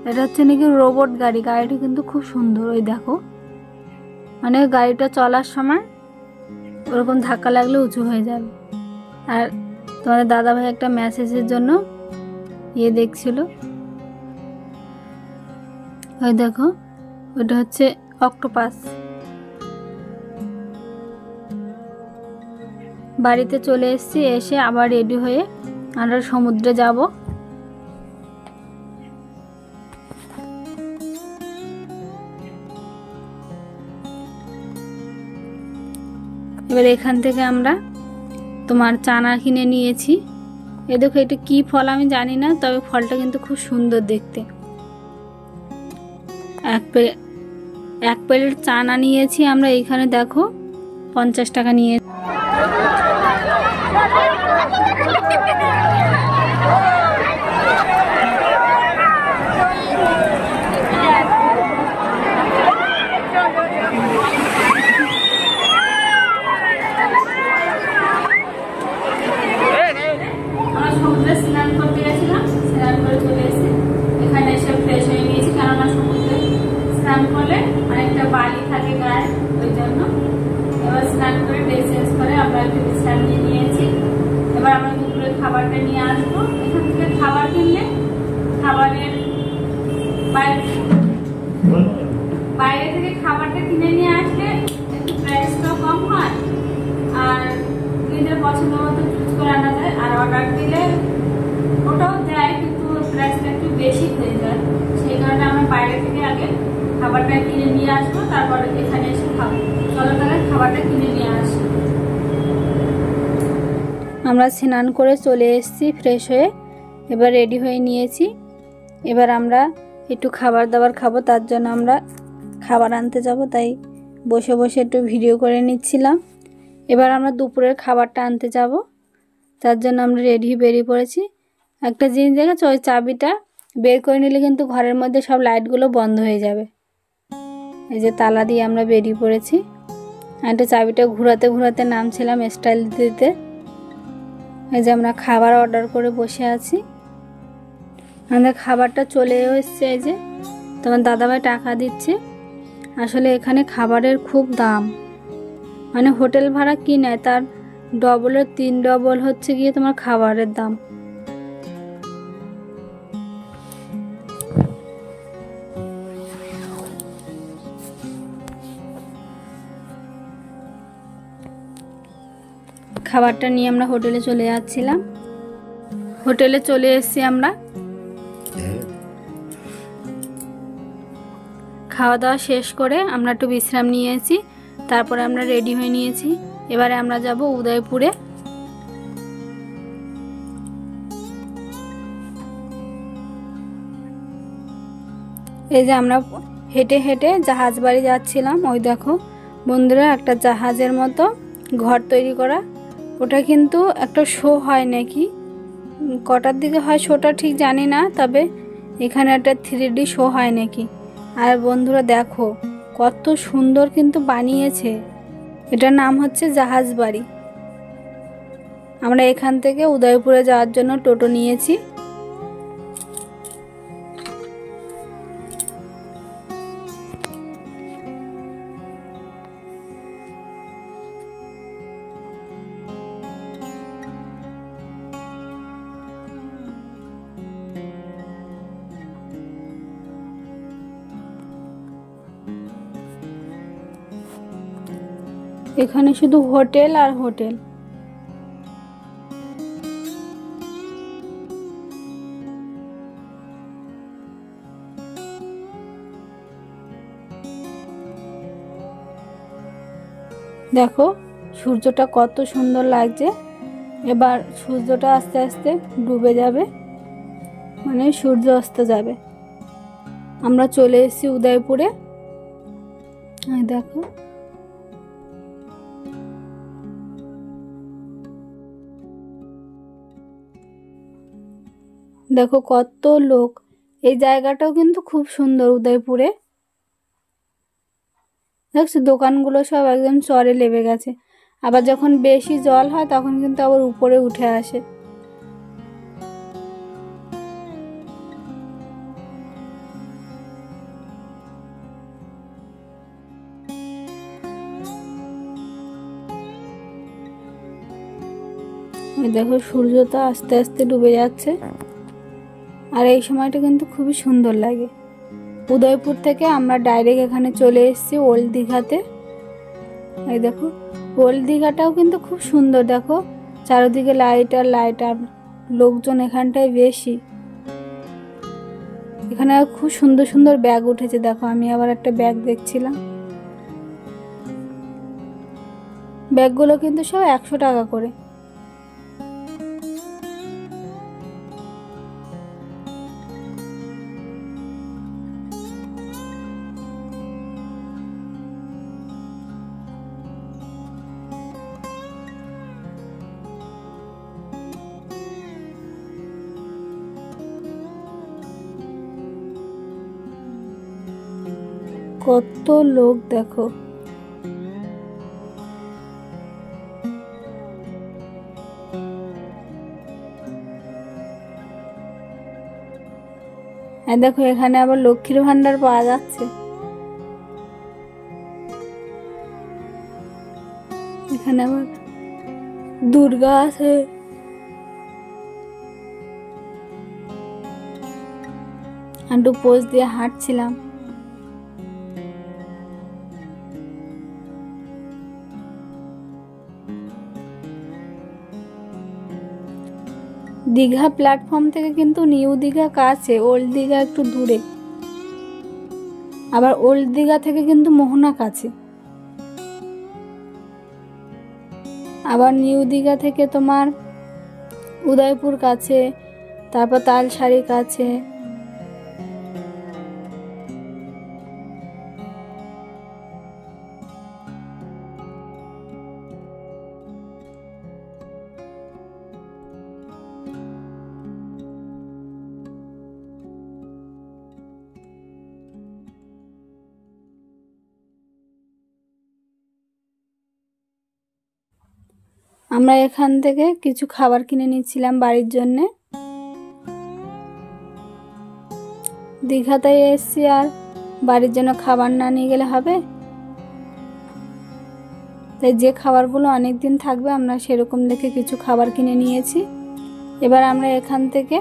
এটা হচ্ছে নাকি রোবট গাড়ি। গাড়িটা কিন্তু খুব সুন্দর। ওই দেখো, মানে গাড়িটা চলার সময় ওরকম ধাক্কা লাগলে উঁচু হয়ে যাবে। আর তোমাদের দাদাভাই একটা মেসেজের জন্য দেখছিল। ওই দেখো, ওটা হচ্ছে অক্টোপাস। বাড়িতে চলে এসেছি, এসে আবার রেডি হয়ে আমরা সমুদ্রে যাব। এবার এখান থেকে আমরা তোমার চানা কিনে নিয়েছি। এ দেখো, এটা কি ফল আমি জানি না, তবে ফলটা কিন্তু খুব সুন্দর দেখতে। এক প্লেট চানা নিয়েছি আমরা। এইখানে দেখো 50 টাকা নিয়ে। সমুদ্রে স্নান করতে গেছিলাম, স্নান করে চলে এসে এখানে এসে ফ্রেশ হয়ে নিয়েছি। কেননা সমুদ্রে স্নান করলে অনেকটা বালি থাকে গায়ে, ওই জন্য। এবার স্নান করে ড্রেস চেঞ্জ করে আমরা একটু বিশ্রাম নিয়ে নিয়েছি। এবার আমরা দুপুরে খাবারটা নিয়ে আসবো। এখান থেকে খাবার কিনলে খাবারের বাইরে থেকে খাবারটা কিনে নিয়ে আসলে একটু প্রাইসটাও কম হয়, আর নিজের পছন্দ মতো চুজ করে আনা যায়। আর অর্ডার দিলে ওটাও দেয়, কিন্তু প্রাইসটা একটু বেশি হয়ে যায়। সেই কারণে আমরা বাইরে থেকে আগে খাবারটা কিনে নিয়ে আসবো, তারপর এখানে এসে খাবো। চলো তাহলে খাবারটা কিনে নিয়ে আসি। আমরা স্নান করে চলে এসেছি ফ্রেশ হয়ে, এবার রেডি হয়ে নিয়েছি। এবার আমরা একটু খাবার দাবার খাবো, তার জন্য আমরা খাবার আনতে যাব। তাই বসে বসে একটু ভিডিও করে নিচ্ছিলাম। এবার আমরা দুপুরের খাবারটা আনতে যাব, তার জন্য আমরা রেডি বেরিয়ে পড়েছি। একটা জিনিস দেখেছো, ওই চাবিটা বের করে নিলে কিন্তু ঘরের মধ্যে সব লাইটগুলো বন্ধ হয়ে যাবে। এই যে তালা দিয়ে আমরা বেরিয়ে পড়েছি। একটা চাবিটা ঘোরাতে ঘোরাতে নামছিলাম স্টাইল দিতে। এই যে আমরা খাবার অর্ডার করে বসে আছি। আমাদের খাবারটা চলেও এসছে। এই যে তোমার দাদাভাই টাকা দিচ্ছে। আসলে এখানে খাবারের খুব দাম, মানে হোটেল ভাড়া কি নেয় তার ডবলের 3 ডবল হচ্ছে গিয়ে তোমার খাবারের দাম। খাবারটা নিয়ে আমরা হোটেলে চলে যাচ্ছিলাম। হোটেলে চলে এসেছি আমরা। খাওয়া দাওয়া শেষ করে আমরা একটু বিশ্রাম নিয়েছি, তারপরে আমরা রেডি হয়ে নিয়েছি। এবারে আমরা যাব উদয়পুরে। এই যে আমরা হেঁটে হেঁটে জাহাজ বাড়ি যাচ্ছিলাম। ওই দেখো বন্ধুরা, একটা জাহাজের মতো ঘর তৈরি করা। ওটা কিন্তু একটা শো হয় নাকি, কটার দিকে হয় শোটা ঠিক জানি না, তবে এখানে একটা 3D শো হয় নাকি। আর বন্ধুরা দেখো কত সুন্দর কিন্তু বানিয়েছে। এটার নাম হচ্ছে জাহাজ বাড়ি। আমরা এখান থেকে উদয়পুরে যাওয়ার জন্য টোটো নিয়েছি। এখানে শুধু হোটেল আর হোটেল। দেখো সূর্যটা কত সুন্দর লাগছে। এবার সূর্যটা আস্তে আস্তে ডুবে যাবে, মানে সূর্য অস্ত যাবে। আমরা চলে এসেছি উদয়পুরে। দেখো দেখো কত লোক। এই জায়গাটাও কিন্তু খুব সুন্দর উদয়পুরে। দেখছো দোকানগুলো সব একদম চরে লেবে গেছে। আবার যখন বেশি জল হয় তখন কিন্তু আবার উপরে উঠে আসে। দেখো সূর্যটা আস্তে আস্তে ডুবে যাচ্ছে। আর এই সময়টা কিন্তু খুবই সুন্দর লাগে। উদয়পুর থেকে আমরা ডাইরেক্ট এখানে চলে এসেছি ওল্ড দীঘাতে। এই দেখো ওল্ড দীঘাটাও কিন্তু খুব সুন্দর। দেখো চারিদিকে লাইট আর লাইট, আর লোকজন এখানটায় বেশি। এখানে খুব সুন্দর সুন্দর ব্যাগ উঠেছে। দেখো আমি আবার একটা ব্যাগ দেখছিলাম। ব্যাগগুলো কিন্তু সব 100 টাকা করে। কত লোক দেখো। দেখো এখানে আবার লক্ষ্মীর ভান্ডার পাওয়া যাচ্ছে। এখানে আবার দুর্গা আছে। একটু পোজ দিয়ে হাঁটছিলাম। দীঘা প্ল্যাটফর্ম থেকে কিন্তু নিউ দীঘা কাছে, ওল্ড দীঘা একটু দূরে। আবার ওল্ড দীঘা থেকে কিন্তু মোহনা কাছে। আবার নিউ দীঘা থেকে তোমার উদয়পুর কাছে, তারপর তালসারি কাছে। আমরা এখান থেকে কিছু খাবার কিনে নিচ্ছিলাম বাড়ির জন্যে। দীঘাতে এসছি, আর বাড়ির জন্য খাবার না নিয়ে গেলে হবে? তাই যে খাবারগুলো অনেক দিন থাকবে আমরা সেরকম দেখে কিছু খাবার কিনে নিয়েছি। এবার আমরা এখান থেকে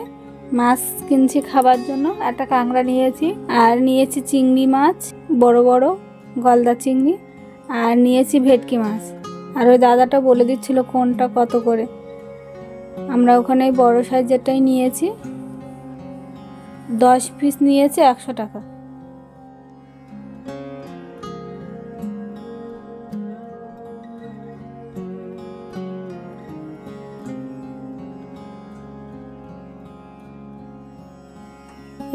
মাছ কিনছি খাবার জন্য। একটা কাঁকড়া নিয়েছি, আর নিয়েছি চিংড়ি মাছ, বড় বড় গলদা চিংড়ি, আর নিয়েছি ভেটকি মাছ। আর ওই দাদাটা বলে দিচ্ছিল কোনটা কত করে। আমরা ওখানে বড় সাইজেরটাই নিয়েছি। 10 পিস নিয়েছে 100 টাকা।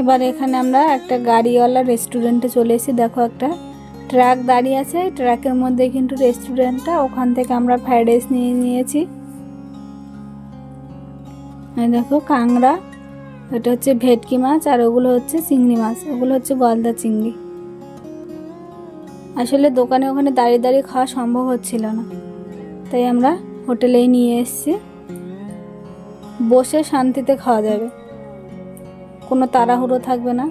এবার এখানে আমরা একটা গাড়িওয়ালা রেস্টুরেন্টে চলে এসেছি। দেখো একটা ট্রাক দাঁড়িয়ে আছে, ট্রাকের মধ্যে কিন্তু রেস্টুরেন্টটা। ওখান থেকে আমরা ফ্রাইড রাইস নিয়ে নিয়েছি। দেখো কাঁকড়া, এটা হচ্ছে ভেটকি মাছ, আর ওগুলো হচ্ছে চিংড়ি মাছ, ওগুলো হচ্ছে গলদা চিংড়ি। আসলে দোকানে ওখানে দাঁড়িয়ে দাঁড়িয়ে খাওয়া সম্ভব হচ্ছিল না, তাই আমরা হোটেলেই নিয়ে এসেছি। বসে শান্তিতে খাওয়া যাবে, কোনো তাড়াহুড়ো থাকবে না।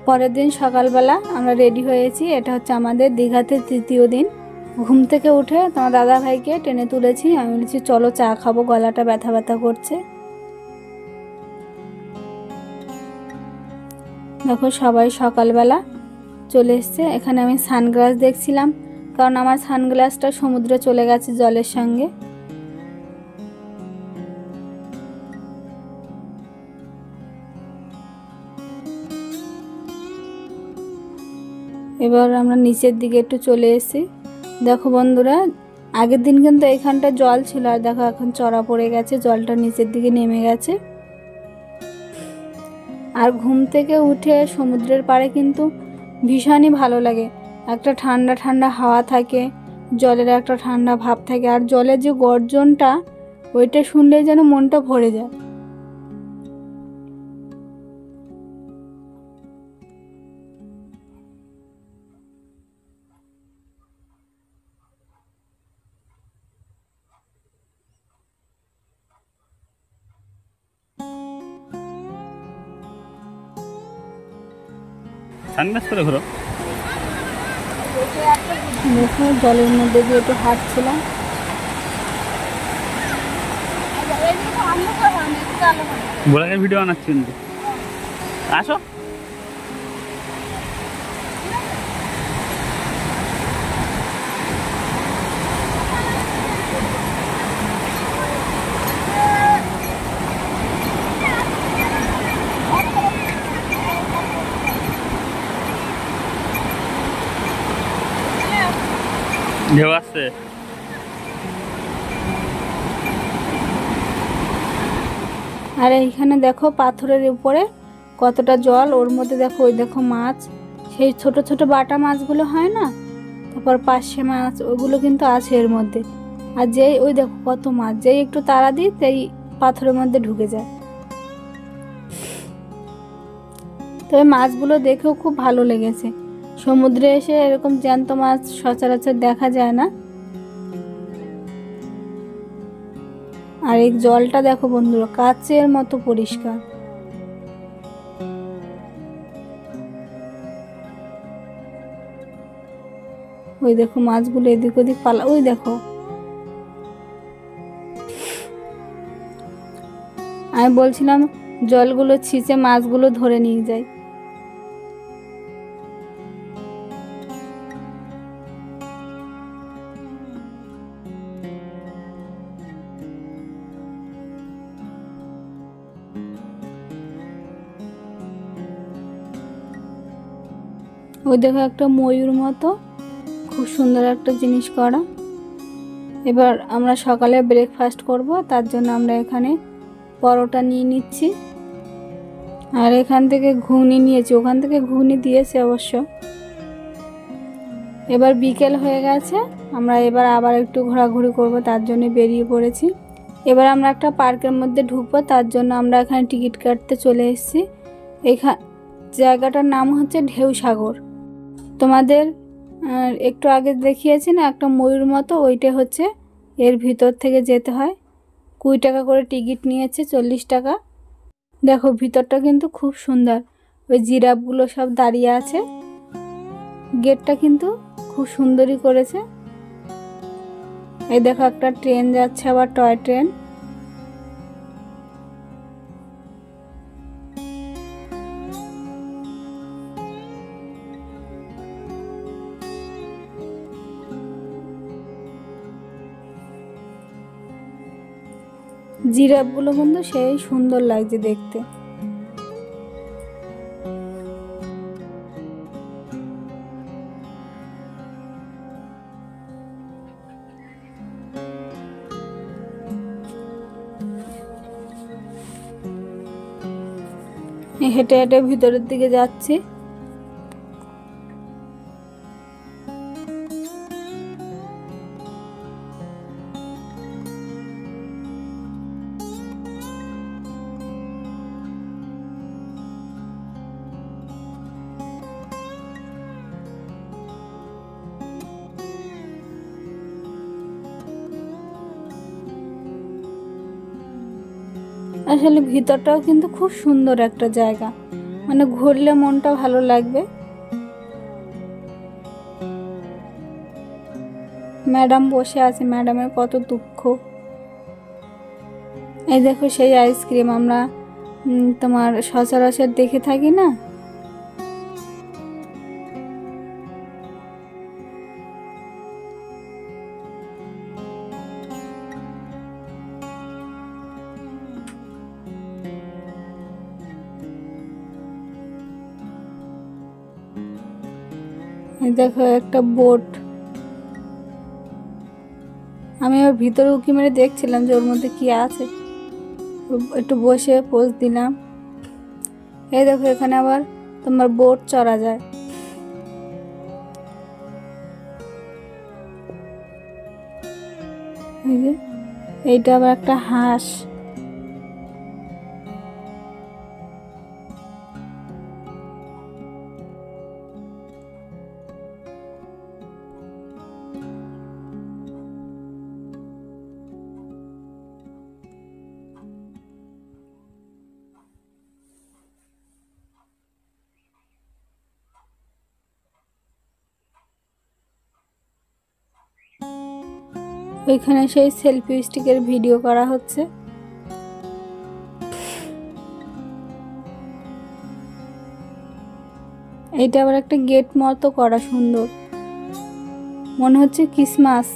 পরের দিন সকালবেলা আমরা রেডি হয়েছি। এটা হচ্ছে আমাদের দীঘাতে 3য় দিন। ঘুম থেকে উঠে তোমার দাদা ভাইকে টেনে তুলেছি। আমি বলেছি চলো চা খাবো, গলাটা ব্যথা ব্যথা করছে। দেখো সবাই সকালবেলা চলে এসছে। এখানে আমি সানগ্লাস দেখছিলাম, কারণ আমার সানগ্লাসটা সমুদ্রে চলে গেছে জলের সঙ্গে। এবার আমরা নিচের দিকে একটু চলে এসেছি। দেখো বন্ধুরা, আগের দিন কিন্তু এখানটা জল ছিল, আর দেখো এখন চড়া পড়ে গেছে, জলটা নিচের দিকে নেমে গেছে। আর ঘুম থেকে উঠে সমুদ্রের পাড়ে কিন্তু ভীষণই ভালো লাগে। একটা ঠান্ডা ঠান্ডা হাওয়া থাকে, জলের একটা ঠান্ডা ভাব থাকে, আর জলের যে গর্জনটা, ওইটা শুনলেই যেন মনটা ভরে যায়। সানগ্লাস করে ঘোরো। দেখো জলের মধ্যে দিয়ে একটু হাঁটছিলাম। ব্লগের ভিডিও বানাচ্ছি কিন্তু। আসো। ঢেউ আসছে। আর এইখানে দেখো পাথরের উপরে কতটা জল, ওর মধ্যে দেখো ওই দেখো মাছ, সেই ছোট ছোট বাটা মাছগুলো হয় না, তারপর পার্শে মাছ, ওগুলো কিন্তু আছে এর মধ্যে। আর যেই ওই দেখো কত মাছ, যেই একটু তাড়া দিই সেই পাথরের মধ্যে ঢুকে যায়। তবে মাছগুলো দেখেও খুব ভালো লেগেছে। সমুদ্রে এসে এরকম জ্যান্ত মাছ সচরাচর দেখা যায় না। আর এই জলটা দেখো বন্ধুরা, কাচের মতো পরিষ্কার। ওই দেখো মাছগুলো এদিক ওদিক পালা, ওই দেখো। আমি বলছিলাম জলগুলো ছিঁচে মাছগুলো ধরে নিয়ে যাই। ওই দেখো একটা ময়ূর মতো, খুব সুন্দর একটা জিনিস করা। এবার আমরা সকালে ব্রেকফাস্ট করব, তার জন্য আমরা এখানে পরোটা নিয়ে নিচ্ছি। আর এখান থেকে ঘুগনি নিয়েছি, ওখান থেকে ঘুগনি দিয়েছে অবশ্য। এবার বিকেল হয়ে গেছে, আমরা এবার আবার একটু ঘোরাঘুরি করব, তার জন্য বেরিয়ে পড়েছি। এবার আমরা একটা পার্কের মধ্যে ঢুকবো, তার জন্য আমরা এখানে টিকিট কাটতে চলে এসেছি। জায়গাটার নাম হচ্ছে ঢেউসাগর। তোমাদের একটু আগে দেখিয়েছি না একটা ময়ূর মতো, ওইটা হচ্ছে এর ভিতর থেকে যেতে হয়। 20 টাকা করে টিকিট নিয়েছে, 40 টাকা। দেখো ভিতরটা কিন্তু খুব সুন্দর, ওই জিরাফগুলো সব দাঁড়িয়ে আছে। গেটটা কিন্তু খুব সুন্দরই করেছে। এই দেখো একটা ট্রেন যাচ্ছে, আবার টয় ট্রেন। জিরাফগুলো কিন্তু সেই সুন্দর লাগছে দেখতে। হেঁটে হেঁটে ভিতরের দিকে যাচ্ছি। আসলে ভিতরটাও কিন্তু খুব সুন্দর একটা জায়গা, মানে ঘুরলে মনটা ভালো লাগবে। ম্যাডাম বসে আছে, ম্যাডামের কত দুঃখ। এই দেখো সেই আইসক্রিম আমরা তোমার সচরাচর দেখে থাকি না, এই দেখো একটা বোট। আমি ওর ভিতরে উঁকি মেরে দেখছিলাম যে ওর মধ্যে কি আছে, একটু বসে পোজ দিলাম। এই দেখো এখানে আবার তোমার বোট চড়া যায়। এই যে এইটা আবার একটা হাঁস। ওইখানে সেই সেলফি স্টিকের ভিডিও করা হচ্ছে। এইটা আবার একটা গেট মতো করা, সুন্দর মনে হচ্ছে ক্রিসমাস।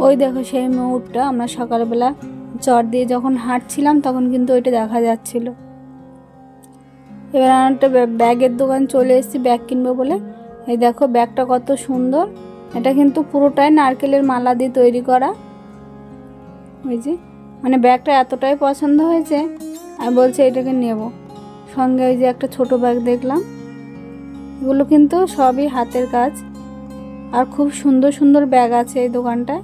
ওই দেখো সেই ময়ূরটা আমরা সকালবেলা চট দিয়ে যখন হাঁটছিলাম তখন কিন্তু ওইটা দেখা যাচ্ছিল। এবার আমার একটা ব্যাগের দোকান চলে এসেছি ব্যাগ কিনবো বলে। এই দেখো ব্যাগটা কত সুন্দর, এটা কিন্তু পুরোটাই নারকেলের মালা দিয়ে তৈরি করা। ওই যে মানে ব্যাগটা এতটাই পছন্দ হয়েছে আমি বলছি এটাকে নেব। সঙ্গে ওই যে একটা ছোট ব্যাগ দেখলাম। এগুলো কিন্তু সবই হাতের কাজ, আর খুব সুন্দর সুন্দর ব্যাগ আছে এই দোকানটায়।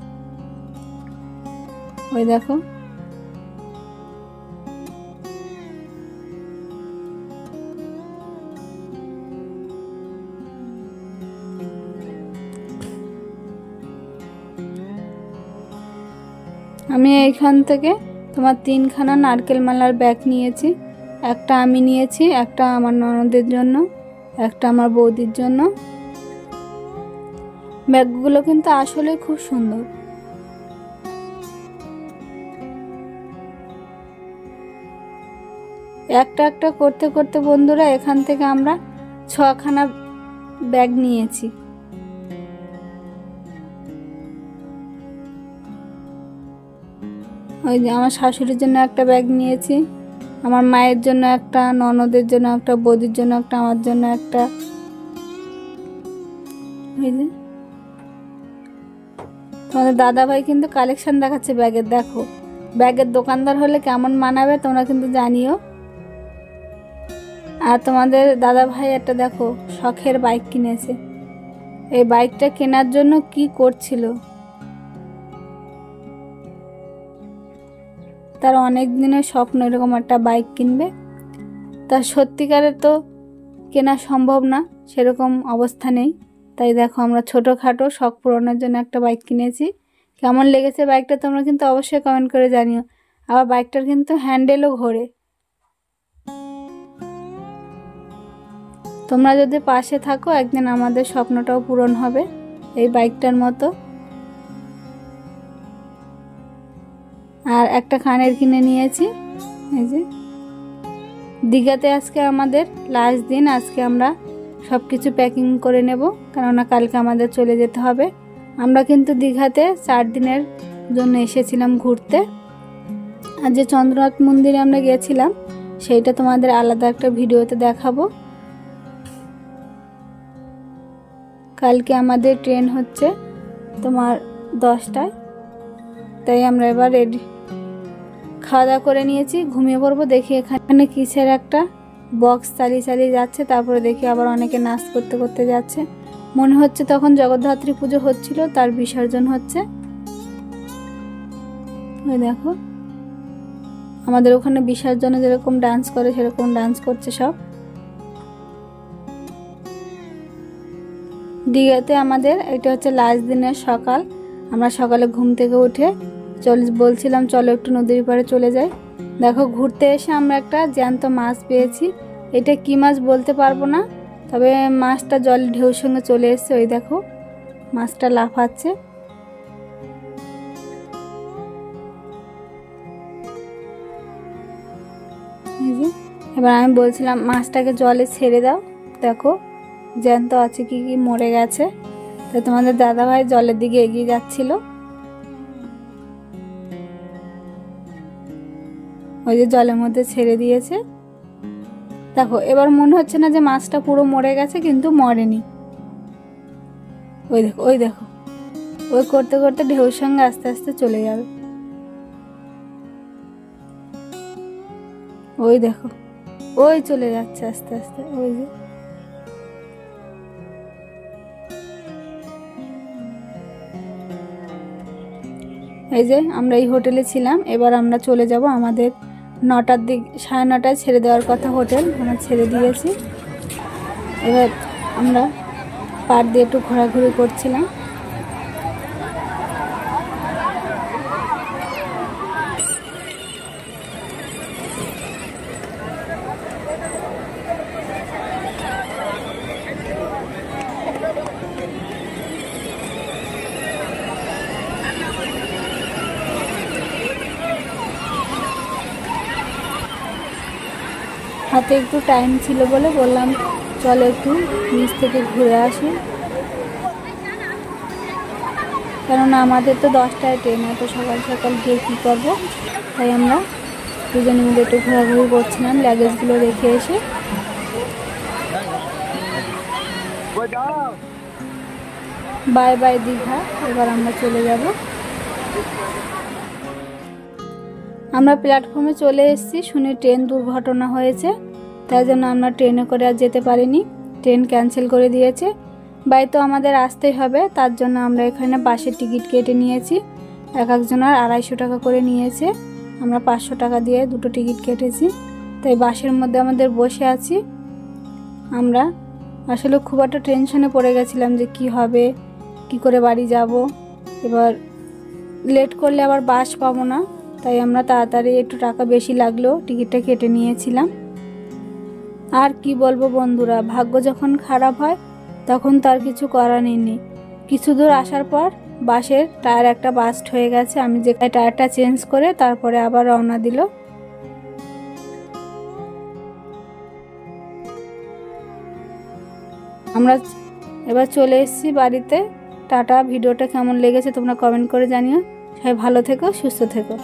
ওই দেখো আমি এইখান থেকে তোমার 3খানা নারকেল মালার ব্যাগ নিয়েছি। একটা আমি নিয়েছি, একটা আমার ননদের জন্য, একটা আমার বৌদির জন্য। ব্যাগগুলো কিন্তু আসলে খুব সুন্দর। একটা একটা করতে করতে বন্ধুরা এখান থেকে আমরা 6খানা ব্যাগ নিয়েছি। ওই যে আমার শাশুড়ির জন্য একটা ব্যাগ নিয়েছি, আমার মায়ের জন্য একটা, ননদের জন্য একটা, বৌদির জন্য একটা, আমার জন্য একটা। ওই যে তোমাদের দাদাভাই কিন্তু কালেকশন দেখাচ্ছে ব্যাগের। দেখো ব্যাগের দোকানদার হলে কেমন মানাবে তোমরা কিন্তু জানিও। আর তোমাদের দাদাভাই একটা দেখো শখের বাইক কিনেছে। এই বাইকটা কেনার জন্য কি করছিল, তার অনেক দিনের স্বপ্ন এরকম একটা বাইক কিনবে। তার সত্যিকারের তো কেনা সম্ভব না, সেরকম অবস্থা নেই। তাই দেখো আমরা ছোটোখাটো শখ পূরণের জন্য একটা বাইক কিনেছি। কেমন লেগেছে বাইকটা তোমরা কিন্তু অবশ্যই কমেন্ট করে জানিও। আবার বাইকটার কিন্তু হ্যান্ডেলও ঘোরে। তোমরা যদি পাশে থাকো একদিন আমাদের স্বপ্নটাও পূরণ হবে এই বাইকটার মতো। আর একটা কানের কিনে নিয়েছি। এই যে দীঘাতে আজকে আমাদের লাস্ট দিন, আজকে আমরা সব কিছু প্যাকিং করে নেব, কেননা কালকে আমাদের চলে যেতে হবে। আমরা কিন্তু দীঘাতে 4 দিনের জন্য এসেছিলাম ঘুরতে। আর যে চন্দ্রনাথ মন্দিরে আমরা গিয়েছিলাম সেইটা তোমাদের আলাদা একটা ভিডিওতে দেখাবো। কালকে আমাদের ট্রেন হচ্ছে তোমার 10টায়, তাই আমরা এবার রেডি, খাওয়া দাওয়া করে নিয়েছি, ঘুমিয়ে পড়বো। দেখি এখানে কিসের একটা বক্স চালিয়ে চালিয়ে যাচ্ছে, তারপরে দেখি আবার অনেকে নাচ করতে করতে যাচ্ছে। মনে হচ্ছে তখন জগদ্ধাত্রী পুজো হচ্ছিল, তার বিসর্জন হচ্ছে। ওই দেখো আমাদের ওখানে বিসর্জনে যেরকম ডান্স করে সেরকম ডান্স করছে সব। দীঘাতে আমাদের এটা হচ্ছে লাস্ট দিনের সকাল। আমরা সকালে ঘুম থেকে উঠে বলছিলাম চলো একটু নদীর পাড়ে চলে যাই। দেখো ঘুরতে এসে আমরা একটা জ্যান্ত মাছ পেয়েছি। এটা কি মাছ বলতে পারবো না, তবে মাছটা জল ঢেউর সঙ্গে চলে এসেছে। ওই দেখো মাছটা লাফাচ্ছে। এবার আমি বলছিলাম মাছটাকে জলে ছেড়ে দাও, দেখো জ্যান্ত আছে কি কি মরে গেছে। তাই তোমাদের দাদাভাই জলের দিকে এগিয়ে যাচ্ছিল। ওই যে জলের মধ্যে ছেড়ে দিয়েছে। দেখো এবার মনে হচ্ছে না যে মাছটা পুরো মরে গেছে, কিন্তু মরেনি। ওই দেখো ওই দেখো, ওই করতে করতে ঢেউর সঙ্গে আস্তে আস্তে চলে যাবে। ওই দেখো ওই চলে যাচ্ছে আস্তে আস্তে। ওই যে এই যে আমরা এই হোটেলে ছিলাম, এবার আমরা চলে যাব আমাদের 9টার দিক, 9:30টায় ছেড়ে দেওয়ার কথা হোটেল, আমরা ছেড়ে দিয়েছি। এবার আমরা পাড় দিয়ে একটু ঘোরাঘুরি করছিলাম। হাতে একটু টাইম ছিল বলে বললাম চলো একটু নিচ থেকে ঘুরে আসি, কেননা আমাদের তো 10টায় ট্রেন, এত সকাল সকাল গিয়ে কী করবো। তাই আমরা দুজনে মিলে একটু ঘোরাঘুরি করছিলাম লাগেজগুলো রেখে এসে। বাই বাই দীঘা, এবার আমরা চলে যাব। আমরা প্ল্যাটফর্মে চলে এসেছি, শুনে ট্রেন দুর্ঘটনা হয়েছে, তাই জন্য আমরা ট্রেনে করে আর যেতে পারিনি, ট্রেন ক্যান্সেল করে দিয়েছে। বাই তো আমাদের আসতেই হবে, তার জন্য আমরা এখানে বাসের টিকিট কেটে নিয়েছি। এক একজনের 250 টাকা করে নিয়েছে, আমরা 500 টাকা দিয়ে দুটো টিকিট কেটেছি। তাই বাসের মধ্যে আমাদের বসে আছি। আমরা আসলে খুব একটা টেনশনে পড়ে গেছিলাম যে কি হবে, কি করে বাড়ি যাব, এবার লেট করলে আবার বাস পাবো না। তাই আমরা তাড়াতাড়ি, একটু টাকা বেশি লাগলেও টিকিটটা কেটে নিয়েছিলাম। আর কি বলবো বন্ধুরা, ভাগ্য যখন খারাপ হয় তখন তার কিছু করার নেই। কিছু দূর আসার পর বাসের টায়ার একটা বাস্ট হয়ে গেছে, আমি যে টায়ারটা চেঞ্জ করে তারপরে আবার রওনা দিল। আমরা এবার চলে এসেছি বাড়িতে। টাটা। ভিডিওটা কেমন লেগেছে তোমরা কমেন্ট করে জানিও। সবাই ভালো থেকো, সুস্থ থেকো।